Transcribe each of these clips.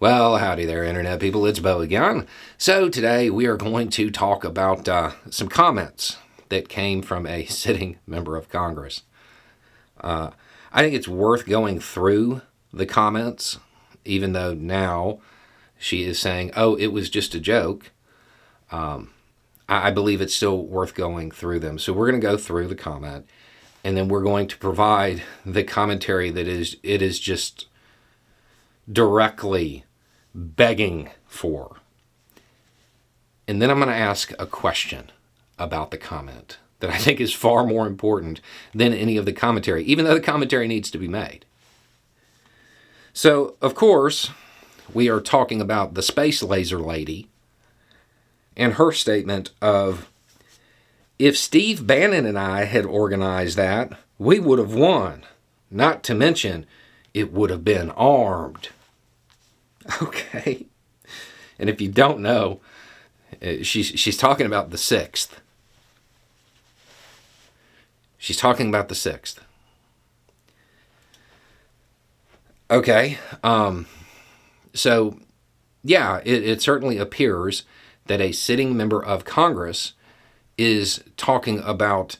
Well, howdy there, Internet people. It's Bo again. So today we are going to talk about some comments that came from a sitting member of Congress. I think it's worth going through the comments, even though now she is saying, oh, it was just a joke. I believe it's still worth going through them. So we're going to go through the comment, and then we're going to provide the commentary that it is just directly begging for. And then I'm going to ask a question about the comment that I think is far more important than any of the commentary, even though the commentary needs to be made. So, of course, we are talking about the space laser lady and her statement of, if Steve Bannon and I had organized that, we would have won. Not to mention, it would have been armed. Okay. And if you don't know, she's talking about the 6th. She's talking about the 6th. Okay. So, yeah, it certainly appears that a sitting member of Congress is talking about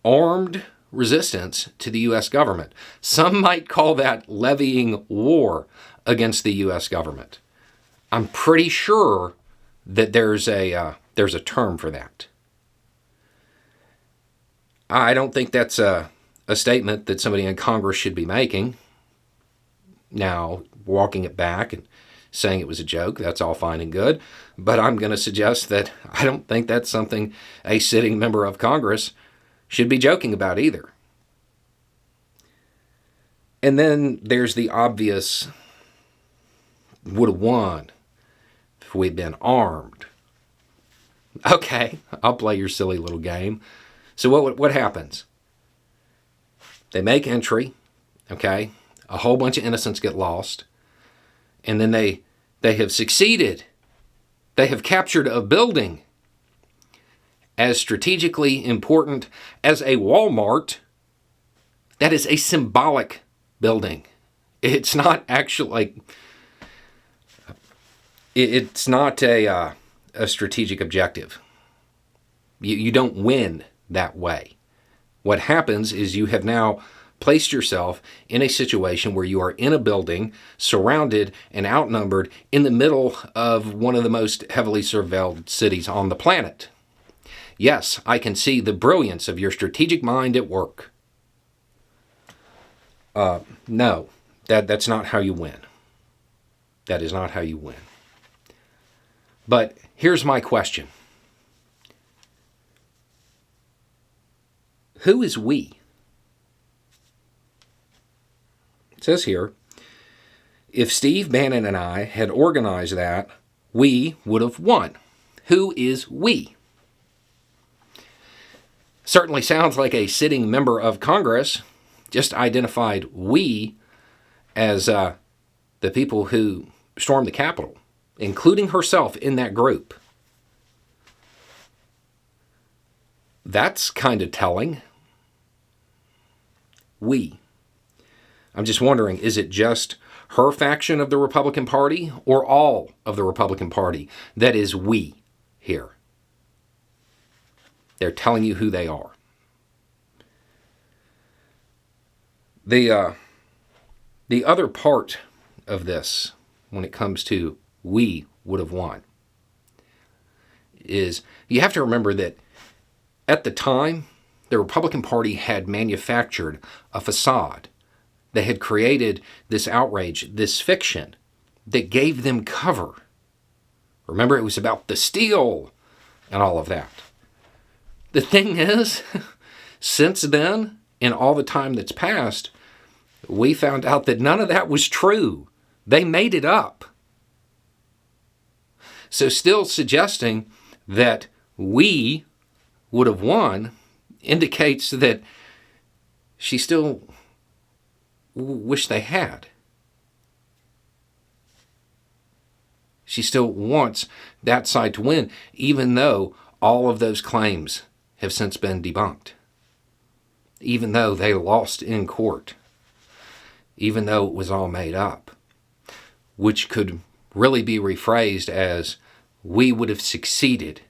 armed resistance to the U.S. government. Some might call that levying war against the U.S. government. I'm pretty sure that there's a term for that. I don't think that's a statement that somebody in Congress should be making. Now, walking it back and saying it was a joke, that's all fine and good. But I'm going to suggest that I don't think that's something a sitting member of Congress should be joking about either. And then there's the obvious, would have won if we'd been armed. Okay, I'll play your silly little game. So what happens? They make entry, okay? A whole bunch of innocents get lost. And then they have succeeded. They have captured a building as strategically important as a Walmart. That is a symbolic building. It's not actually it's not a strategic objective. You don't win that way. What happens is you have now placed yourself in a situation where you are in a building, surrounded and outnumbered, in the middle of one of the most heavily surveilled cities on the planet. Yes, I can see the brilliance of your strategic mind at work. No, that's not how you win. That is not how you win. But here's my question. Who is we? It says here, if Steve Bannon and I had organized that, we would have won. Who is we? Certainly sounds like a sitting member of Congress just identified we as the people who stormed the Capitol, including herself in that group. That's kind of telling. We. I'm just wondering, is it just her faction of the Republican Party or all of the Republican Party that is we here? They're telling you who they are. The other part of this, when it comes to we would have won, is you have to remember that at the time, the Republican Party had manufactured a facade. They had created this outrage, this fiction that gave them cover. Remember, it was about the steal and all of that. The thing is, since then, in all the time that's passed, we found out that none of that was true. They made it up. So still suggesting that we would have won indicates that she still wished they had. She still wants that side to win, even though all of those claims have since been debunked. Even though they lost in court. Even though it was all made up. which could really be rephrased as, we would have succeeded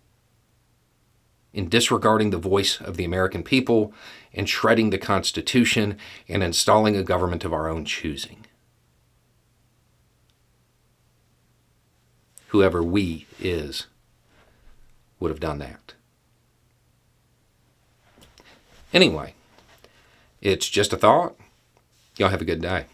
in disregarding the voice of the American people and shredding the Constitution and installing a government of our own choosing. Whoever we is would have done that. Anyway, it's just a thought. Y'all have a good day.